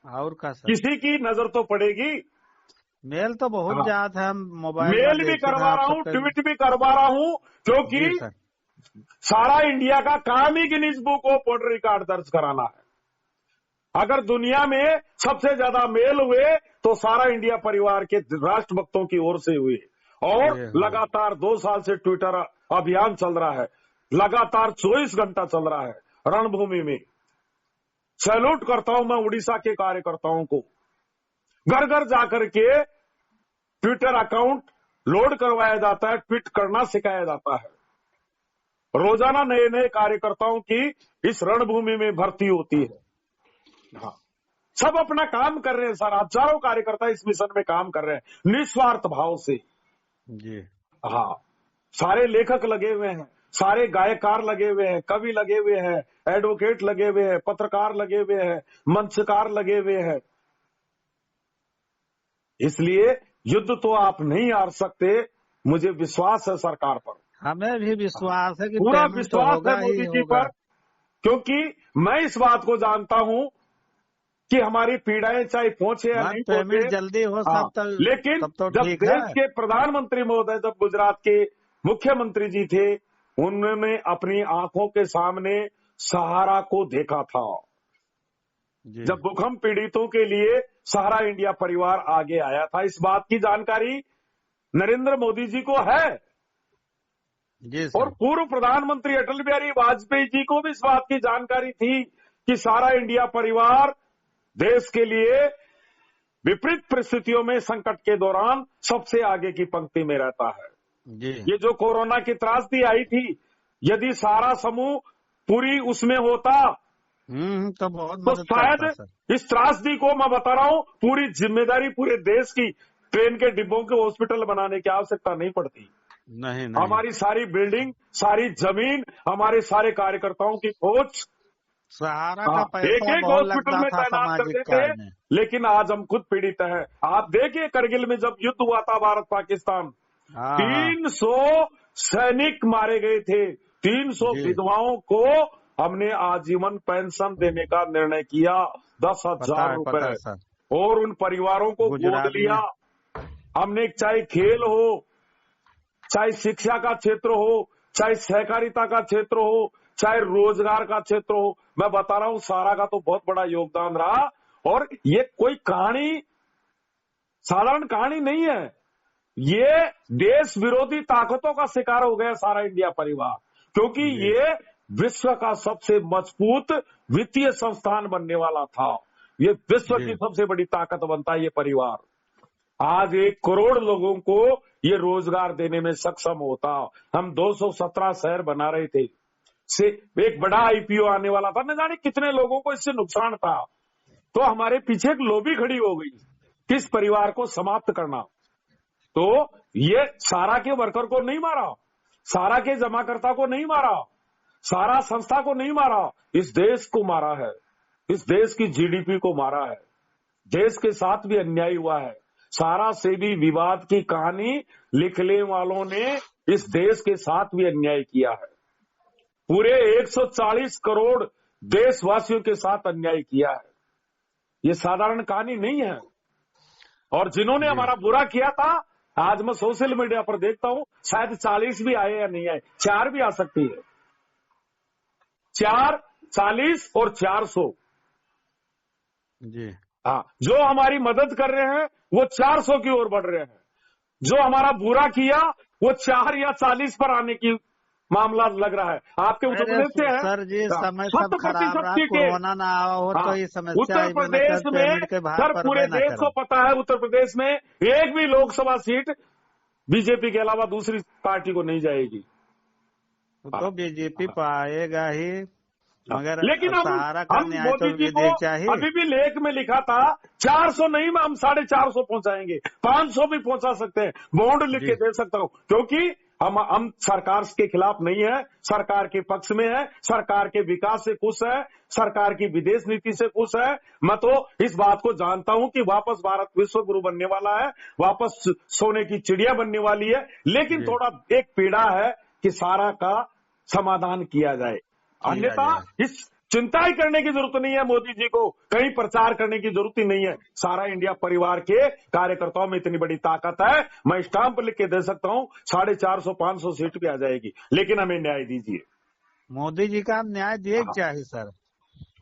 और का सर? किसी की नजर तो पड़ेगी। मेल तो बहुत जाता है, मोबाइल में मेल भी देखे था करवा आप रहा हूं, सबके। ट्वीट भी करवा रहा हूं, क्योंकि जी सर। सारा इंडिया का काम ही Guinness book of world record दर्ज कराना है। अगर दुनिया में सबसे ज्यादा मेल हुए तो सारा इंडिया परिवार के राष्ट्रभक्तों की ओर से हुए। और लगातार 2 साल से ट्विटर अभियान चल रहा है, लगातार 24 घंटा चल रहा है रणभूमि में। सैल्यूट करता हूं मैं उड़ीसा के कार्यकर्ताओं को। घर घर जाकर के ट्विटर अकाउंट लोड करवाया जाता है, ट्वीट करना सिखाया जाता है। रोजाना नए नए कार्यकर्ताओं की इस रणभूमि में भर्ती होती है। हाँ, सब अपना काम कर रहे हैं सर, हजारों कार्यकर्ता इस मिशन में काम कर रहे हैं निस्वार्थ भाव से। जी हाँ, सारे लेखक लगे हुए हैं, सारे गायकार लगे हुए हैं, कवि लगे हुए हैं, एडवोकेट लगे हुए हैं, पत्रकार लगे हुए हैं, मंचकार लगे हुए हैं। इसलिए युद्ध तो आप नहीं हार सकते, मुझे विश्वास है सरकार पर, हमें भी विश्वास है कि पूरा पेमेंट तो विश्वास होगा है मोदी ही जी होगा। पर, क्योंकि मैं इस बात को जानता हूं कि हमारी पीड़ाएं चाहे पहुंचे या नहीं पेमेंट पहुंचे, जल्दी हो सब तो, लेकिन तब तो जब ठीक देश है। के प्रधानमंत्री महोदय, जब गुजरात के मुख्यमंत्री जी थे, उन्होंने अपनी आंखों के सामने सहारा को देखा था। जी जब भूकंप पीड़ितों के लिए सहारा इंडिया परिवार आगे आया था, इस बात की जानकारी नरेंद्र मोदी जी को है, जी और सर। पूर्व प्रधानमंत्री अटल बिहारी वाजपेयी जी को भी इस बात की जानकारी थी कि सारा इंडिया परिवार देश के लिए विपरीत परिस्थितियों में संकट के दौरान सबसे आगे की पंक्ति में रहता है। जी। ये जो कोरोना की त्रासदी आई थी, यदि सारा समूह पूरी उसमें होता तो बहुत तो मदद शायद करता सर। इस त्रासदी को, मैं बता रहा हूं, पूरी जिम्मेदारी पूरे देश की, ट्रेन के डिब्बों के हॉस्पिटल बनाने की आवश्यकता नहीं पड़ती। नहीं। हमारी सारी बिल्डिंग, सारी जमीन, हमारे सारे कार्यकर्ताओं की खोज, सहारा हाँ, का एक पैसा एक बहुत हॉस्पिटल लगता में था तैनात कर सामाजिक देते, कार्य में। लेकिन आज हम खुद पीड़ित हैं। आप देखिए करगिल में जब युद्ध हुआ था भारत पाकिस्तान, हाँ 300 सैनिक मारे गए थे। 300 जी। विधवाओं को हमने आजीवन पेंशन देने का निर्णय किया, पता 10,000 है रुपए, सर। और उन परिवारों को गोद गुजरात लिया। में। हमने चाहे खेल हो, चाहे शिक्षा का क्षेत्र हो, चाहे सहकारिता का क्षेत्र हो, चाहे रोजगार का क्षेत्र हो, मैं बता रहा हूं सारा का तो बहुत बड़ा योगदान रहा। और ये कोई कहानी, साधारण कहानी नहीं है, ये देश विरोधी ताकतों का शिकार हो गया सारा इंडिया परिवार, क्योंकि ये विश्व का सबसे मजबूत वित्तीय संस्थान बनने वाला था। ये विश्व की सबसे बड़ी ताकत बनता है ये परिवार। आज 1 करोड़ लोगों को ये रोजगार देने में सक्षम होता। हम 217 शहर बना रहे थे, से एक बड़ा आईपीओ आने वाला था, न जाने कितने लोगों को इससे नुकसान था। तो हमारे पीछे एक लॉबी खड़ी हो गई किस परिवार को समाप्त करना। तो ये सारा के वर्कर को नहीं मारा, सारा के जमाकर्ता को नहीं मारा, सारा संस्था को नहीं मारा, इस देश को मारा है, इस देश की जीडीपी को मारा है। देश के साथ भी अन्याय हुआ है। सारा से भी विवाद की कहानी लिखने वालों ने इस देश के साथ भी अन्याय किया है। पूरे 140 करोड़ देशवासियों के साथ अन्याय किया है। ये साधारण कहानी नहीं है। और जिन्होंने हमारा बुरा किया था, आज मैं सोशल मीडिया पर देखता हूं, शायद 40 भी आए या नहीं आए, 4 भी आ सकती है। 4, 40 और 400 जी। हाँ, जो हमारी मदद कर रहे हैं वो 400 की ओर बढ़ रहे हैं, जो हमारा बुरा किया वो 4 या 40 पर आने की मामला लग रहा है। आपके उत्तर प्रदेश से है सर जी, समय सब 100% खराब रहा, सीटें। कोरोना ना आवा हो तो ये समस्या उत्तर प्रदेश में, सर पूरे देश को पता है, उत्तर प्रदेश में एक भी लोकसभा सीट बीजेपी के अलावा दूसरी पार्टी को नहीं जाएगी। तो बीजेपी पाएगा ही, मगर लेकिन हम सहारा का न्याय मोदी तो जी को विधेयक चाहिए। अभी भी लेख में लिखा था 400 नहीं, हम 450 पहुंचाएंगे, 500 भी पहुंचा सकते हैं, बॉन्ड लिख के दे सकता हूं, क्योंकि हम सरकार के खिलाफ नहीं है, सरकार के पक्ष में है, सरकार के विकास से खुश है, सरकार की विदेश नीति से खुश है। मैं तो इस बात को जानता हूं कि वापस भारत विश्व गुरु बनने वाला है, वापस सोने की चिड़िया बनने वाली है, लेकिन थोड़ा एक पीड़ा है कि सारा का समाधान किया जाए। अन्यथा इस चिंता ही करने की जरूरत नहीं है, मोदी जी को कहीं प्रचार करने की जरूरत ही नहीं है। सारा इंडिया परिवार के कार्यकर्ताओं में इतनी बड़ी ताकत है, मैं स्टाम्प लिख के दे सकता हूं, 450-500 सीट भी आ जाएगी, लेकिन हमें न्याय दीजिए। मोदी जी का न्याय दिए चाहिए सर।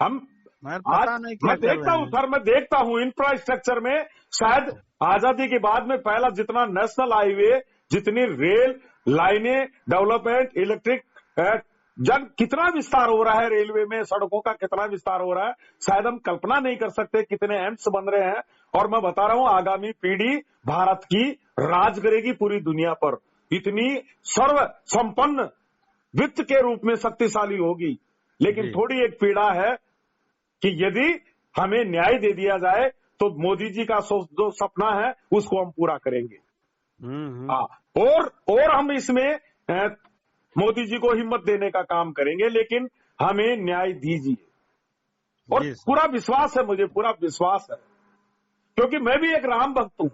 हम पता नहीं क्या मैं देखता हूं सर, मैं देखता हूं इंफ्रास्ट्रक्चर में, शायद आजादी के बाद में पहला जितना नेशनल हाईवे, जितनी रेल लाइनें, डेवलपमेंट, इलेक्ट्रिक कितना विस्तार हो रहा है, रेलवे में सड़कों का कितना विस्तार हो रहा है, शायद हम कल्पना नहीं कर सकते कितने एम्स बन रहे हैं। और मैं बता रहा हूं, आगामी पीढ़ी भारत की राज करेगी पूरी दुनिया पर, इतनी सर्व संपन्न वित्त के रूप में शक्तिशाली होगी। लेकिन थोड़ी एक पीड़ा है कि यदि हमें न्याय दे दिया जाए तो मोदी जी का जो सपना है उसको हम पूरा करेंगे। हाँ, और हम इसमें मोदी जी को हिम्मत देने का काम करेंगे, लेकिन हमें न्याय दीजिए। और पूरा विश्वास है, मुझे पूरा विश्वास है, क्योंकि मैं भी एक राम भक्त हूं।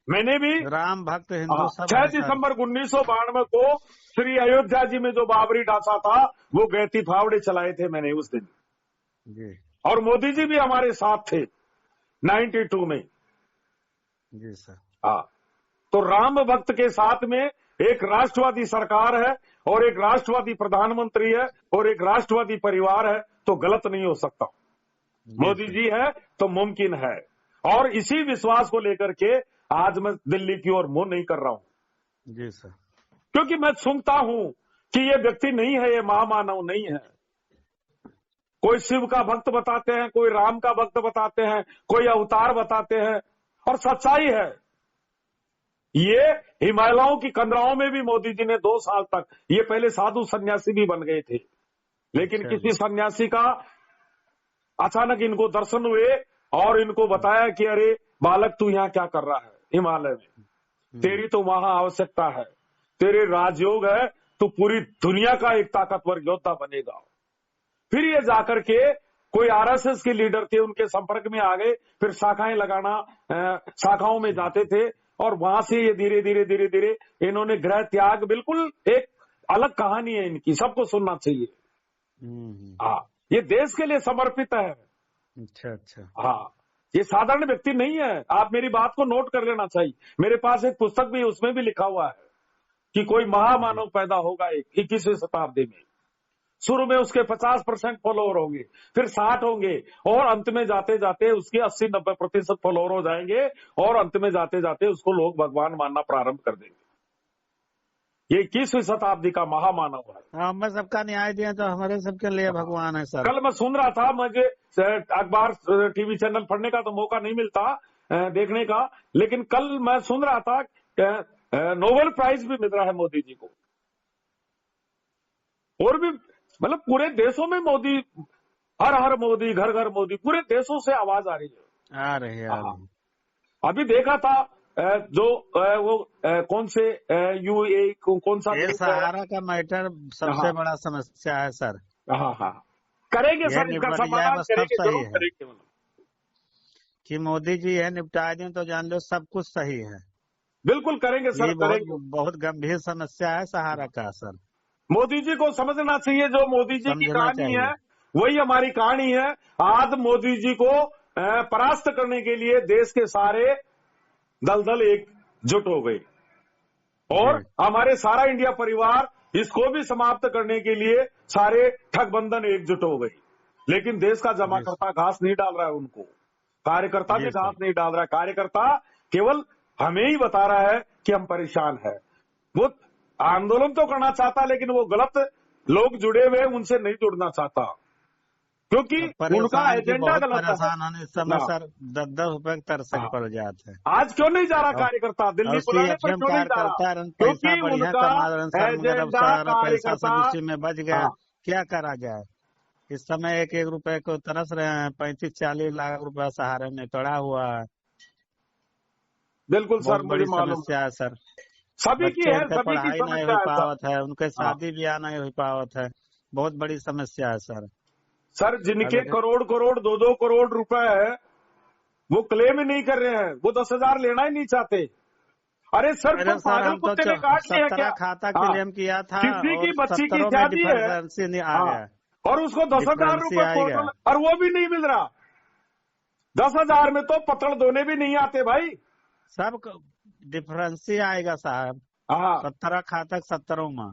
मैंने भी राम भक्त हिंदू 6 दिसंबर 1992 को श्री अयोध्या जी में जो बाबरी ढांचा था, वो गैती फावड़े चलाए थे मैंने उस दिन जी। और मोदी जी भी हमारे साथ थे 92 में। जी सर। हाँ, तो राम भक्त के साथ में एक राष्ट्रवादी सरकार है और एक राष्ट्रवादी प्रधानमंत्री है और एक राष्ट्रवादी परिवार है, तो गलत नहीं हो सकता। मोदी जी है तो मुमकिन है, और इसी विश्वास को लेकर के आज मैं दिल्ली की ओर मुंह नहीं कर रहा हूं। जी सर। क्योंकि मैं सुनता हूं कि ये व्यक्ति नहीं है, ये महामानव नहीं है। कोई शिव का भक्त बताते हैं, कोई राम का भक्त बताते हैं, कोई अवतार बताते हैं, और सच्चाई है ये। हिमालयों की कंदराओं में भी मोदी जी ने 2 साल तक, ये पहले साधु सन्यासी भी बन गए थे, लेकिन अच्छा किसी जी। सन्यासी का अचानक इनको दर्शन हुए और इनको बताया कि अरे बालक तू यहाँ क्या कर रहा है हिमालय में, तेरी तो वहां आवश्यकता है, तेरे राजयोग है, तू पूरी दुनिया का एक ताकतवर योद्धा बनेगा। फिर ये जाकर के कोई आरएसएस के लीडर थे, उनके संपर्क में आ गए, फिर शाखाएं लगाना, शाखाओं में जाते थे, और वहां से ये धीरे धीरे धीरे धीरे इन्होंने गृह त्याग, बिल्कुल एक अलग कहानी है इनकी, सबको सुनना चाहिए। हाँ, ये देश के लिए समर्पित है। अच्छा अच्छा। हाँ, ये साधारण व्यक्ति नहीं है, आप मेरी बात को नोट कर लेना चाहिए। मेरे पास एक पुस्तक भी, उसमें भी लिखा हुआ है कि कोई महामानव पैदा होगा 21वीं शताब्दी में। शुरू में उसके 50% फॉलोअर होंगे, फिर 60 होंगे, और अंत में जाते जाते उसके 80-90% फॉलोअर हो जाएंगे, और अंत में जाते जाते उसको लोग भगवान मानना प्रारंभ कर देंगे। ये 21वीं शताब्दी का महामानव है। हम सबका न्याय दिया तो हमारे सबके लिए भगवान है सर। कल मैं सुन रहा था, मुझे अखबार टीवी चैनल पढ़ने का तो मौका नहीं मिलता देखने का, लेकिन कल मैं सुन रहा था नोबेल प्राइज भी मिल रहा है मोदी जी को, और भी मतलब पूरे देशों में मोदी, हर हर मोदी, घर घर मोदी, पूरे देशों से आवाज आ रही है। आ रही है। अभी देखा था वो कौन से यूए कौन सा ये देश है? सहारा का मैटर सबसे बड़ा समस्या है सर। हाँ, करेंगे सर, इसका समाधान करेंगे, जरूर करेंगे कि मोदी जी है निपटा दें तो जान लो सब कुछ सही है। बिल्कुल करेंगे सर, करेंगे। बहुत गंभीर समस्या है सहारा का सर। मोदी जी को समझना चाहिए, जो मोदी जी की कहानी है वही हमारी कहानी है। आज मोदी जी को परास्त करने के लिए देश के सारे दलदल एकजुट हो गए, और हमारे सारा इंडिया परिवार इसको भी समाप्त करने के लिए सारे ठगबंधन एकजुट हो गए। लेकिन देश का जमाकर्ता घास नहीं डाल रहा है उनको, कार्यकर्ता भी घास नहीं डाल रहा है। कार्यकर्ता केवल हमें ही बता रहा है कि हम परेशान है। वो आंदोलन तो करना चाहता, लेकिन वो गलत लोग जुड़े हुए, उनसे नहीं जुड़ना चाहता, क्योंकि उनका एजेंडा गलत है। परेशान होने इस समय सर 10-10 रुपए तरसक पड़ जाते हैं। आज क्यों नहीं जा रहा कार्यकर्ता दिल्ली बुलाने पर, क्यों नहीं जा रहा? क्योंकि उनका एजेंडा कार्यकर्ता उसी में बच गया। क्या करा जाए? इस समय 1-1 रुपए को तरस रहे हैं। 35-40 लाख रुपया सहारे में पड़ा हुआ है। बिल्कुल सर, बड़ी समस्या है सर। सभी की है, सभी पढ़ाई की नहीं हो पावत है, उनके शादी ब्याह नहीं हो पावत है, बहुत बड़ी समस्या है सर। सर जिनके करोड़ 2-2 करोड़ रुपए है, वो क्लेम ही नहीं कर रहे हैं, वो 10,000 लेना ही नहीं चाहते। अरे सर, पागल कुत्ते ने काट लिया क्या? खाता क्लेम किया था, किसी की बच्ची की शादी है और उसको 10,000 रुपए टोटल, और वो भी नहीं मिल रहा। 10,000 में तो पतड़ दोने भी नहीं आते भाई, सब डिफरेंस ही आएगा साहब। 17 खातक 17 में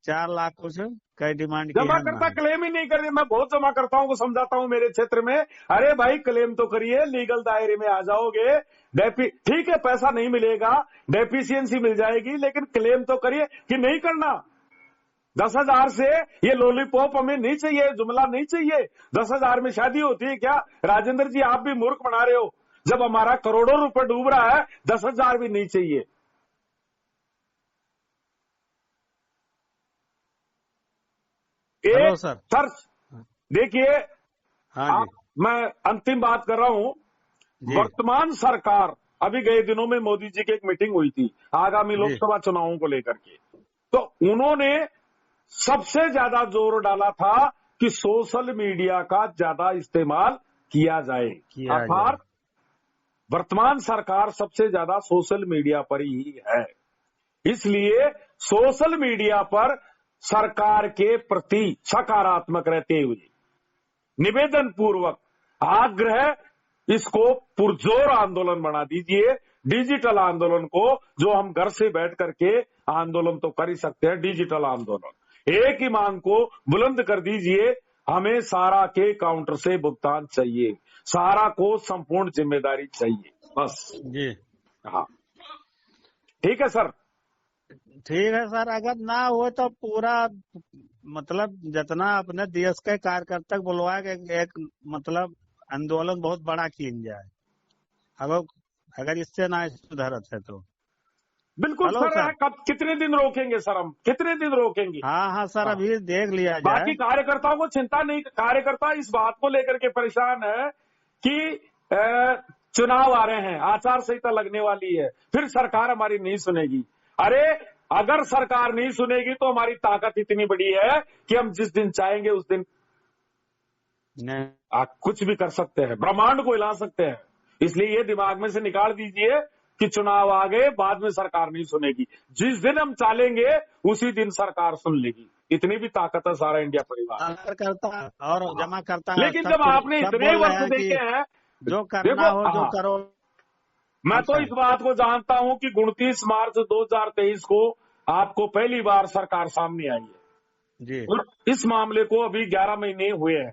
4 लाख कुछ कई डिमांड जमा करता, क्लेम ही नहीं कर रही। मैं बहुत जमा करताओं को समझाता हूं मेरे क्षेत्र में, अरे भाई क्लेम तो करिए, लीगल दायरे में आ जाओगे। ठीक है, पैसा नहीं मिलेगा, डेफिशिएंसी मिल जाएगी, लेकिन क्लेम तो करिए कि नहीं करना। 10,000 से ये लॉलीपॉप हमें नहीं चाहिए, जुमला नहीं चाहिए। 10,000 में शादी होती है क्या? राजेंद्र जी, आप भी मूर्ख बना रहे हो। जब हमारा करोड़ों रुपए डूब रहा है, 10,000 भी नहीं चाहिए। सर देखिए, मैं अंतिम बात कर रहा हूं। वर्तमान सरकार, अभी गए दिनों में मोदी जी की एक मीटिंग हुई थी आगामी लोकसभा चुनावों को लेकर के, तो उन्होंने सबसे ज्यादा जोर डाला था कि सोशल मीडिया का ज्यादा इस्तेमाल किया जाए। अर्थात वर्तमान सरकार सबसे ज्यादा सोशल मीडिया पर ही है, इसलिए सोशल मीडिया पर सरकार के प्रति सकारात्मक रहते हुए निवेदन पूर्वक आग्रह, इसको पुरजोर आंदोलन बना दीजिए। डिजिटल आंदोलन को, जो हम घर से बैठ करके आंदोलन तो कर ही सकते हैं, डिजिटल आंदोलन, एक ही मांग को बुलंद कर दीजिए, हमें सारा के काउंटर से भुगतान चाहिए, सारा को संपूर्ण जिम्मेदारी चाहिए, बस जी। हाँ, ठीक है सर। ठीक है सर, अगर ना हो तो पूरा मतलब जितना अपने देश के कार्यकर्ता बुलवा के एक मतलब आंदोलन बहुत बड़ा किया जाए, अगर इससे ना सुधरत है तो। बिल्कुल हेलो सर, सर। कब कितने दिन रोकेंगे सर, हम कितने दिन रोकेंगे? हाँ सर, हाँ। अभी देख लिया जाए। बाकी कार्यकर्ताओं को चिंता नहीं, कार्यकर्ता इस बात को लेकर के परेशान है कि चुनाव आ रहे हैं, आचार संहिता लगने वाली है, फिर सरकार हमारी नहीं सुनेगी। अरे अगर सरकार नहीं सुनेगी तो हमारी ताकत इतनी बड़ी है कि हम जिस दिन चाहेंगे उस दिन कुछ भी कर सकते हैं, ब्रह्मांड को हिला सकते हैं। इसलिए ये दिमाग में से निकाल दीजिए कि चुनाव आ गए, बाद में सरकार नहीं सुनेगी। जिस दिन हम चालेंगे उसी दिन सरकार सुन लेगी। इतनी भी ताकत है सारा इंडिया परिवार करता और जमा करता है। लेकिन जब आपने इतने वर्ष देखे हैं, जो करना हो जो करो। मैं तो इस बात को जानता हूं कि 29 मार्च 2023 को आपको पहली बार सरकार सामने आई है जी, और इस मामले को अभी 11 महीने हुए हैं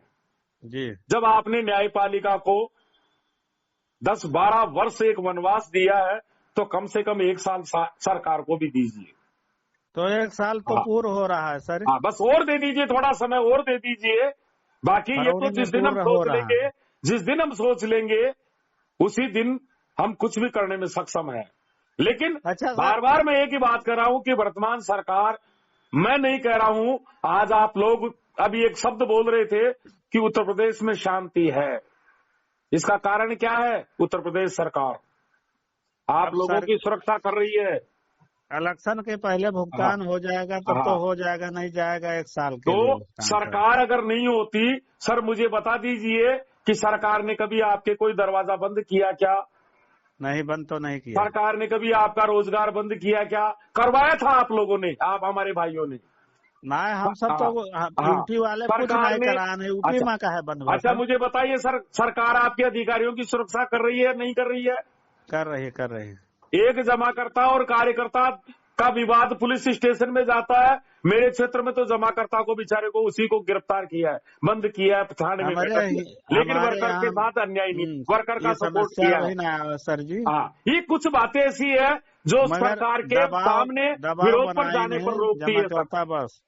जी। जब आपने न्यायपालिका को 10-12 वर्ष एक वनवास दिया है, तो कम से कम 1 साल सरकार को भी दीजिए। तो 1 साल तो पूर्ण हो रहा है सर। बस और दे दीजिए, थोड़ा समय और दे दीजिए। बाकी ये तो जिस दिन हम सोच लेंगे, जिस दिन हम सोच लेंगे उसी दिन हम कुछ भी करने में सक्षम है। लेकिन अच्छा बार बार मैं एक ही बात कर रहा हूं कि वर्तमान सरकार, मैं नहीं कह रहा हूं, आज आप लोग अभी एक शब्द बोल रहे थे कि उत्तर प्रदेश में शांति है। इसका कारण क्या है? उत्तर प्रदेश सरकार आप लोगों की सुरक्षा कर रही है। इलेक्शन के पहले भुगतान हो जाएगा तब तो हो जाएगा, नहीं जाएगा 1 साल के तो सरकार अगर नहीं होती, सर मुझे बता दीजिए कि सरकार ने कभी आपके कोई दरवाजा बंद किया क्या? नहीं, बंद तो नहीं किया। सरकार ने कभी आपका रोजगार बंद किया क्या? करवाया था आप लोगों ने, आप हमारे भाइयों ने। नहीं, हम सब तो यूटी वाले कुछ नहीं करा रहे, यूटी में का है बंद। अच्छा मुझे बताइए सर, सरकार आपके अधिकारियों की सुरक्षा कर रही है नहीं कर रही है? कर रही है। एक जमाकर्ता और कार्यकर्ता का विवाद पुलिस स्टेशन में जाता है। मेरे क्षेत्र में तो जमाकर्ता को बेचारे को उसी को गिरफ्तार किया है, बंद किया है, थाने में लेकिन वर्कर के साथ अन्याय नहीं, वर्कर का सपोर्ट किया है सर जी। हाँ, ये कुछ बातें ऐसी है जो सरकार के सामने विरोध पर जाने पर रोकती है बस।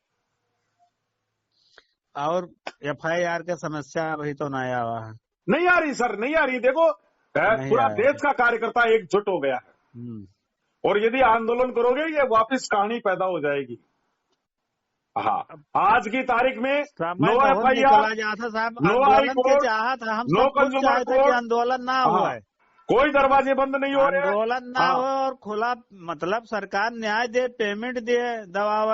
और FIR के समस्या अभी तो नहीं आवा है। नहीं आ रही सर, नहीं आ रही। देखो पूरा देश का कार्यकर्ता एकजुट हो गया है और यदि आंदोलन करोगे ये वापस कहानी पैदा हो जाएगी। हाँ, आज की तारीख में no FIR, no high court, no consumer court, आंदोलन ना हुआ है, कोई दरवाजे बंद नहीं हो रहे, आंदोलन ना हो और खुला मतलब सरकार न्याय दे, पेमेंट दे, दबाव।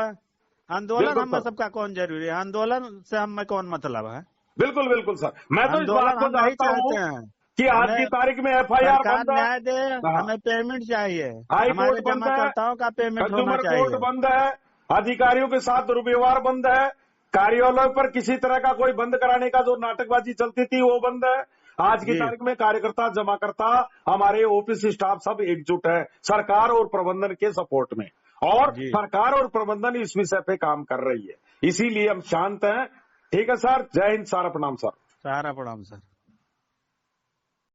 आंदोलन हमें सबका कौन जरूरी है? आंदोलन से हमें कौन मतलब है? बिल्कुल बिल्कुल सर, मैं तो इस बात को जानता हूँ कि आज की तारीख में FIR बंद है, न्याय दे, हमें पेमेंट चाहिए, हाई कोर्ट बंद है, का पेमेंट होना चाहिए, कोर्ट बंद है, अधिकारियों के साथ दुर्व्यवहार बंद है, कार्यालय पर किसी तरह का कोई बंद कराने का जो नाटकबाजी चलती थी वो बंद है। आज की तारीख में कार्यकर्ता, जमाकर्ता, हमारे ऑफिस स्टाफ सब एकजुट है सरकार और प्रबंधन के सपोर्ट में, और सरकार और प्रबंधन इस विषय पे काम कर रही है, इसीलिए हम शांत हैं। ठीक है सर, जय हिंद, सारा प्रणाम सर। सारा प्रणाम सर।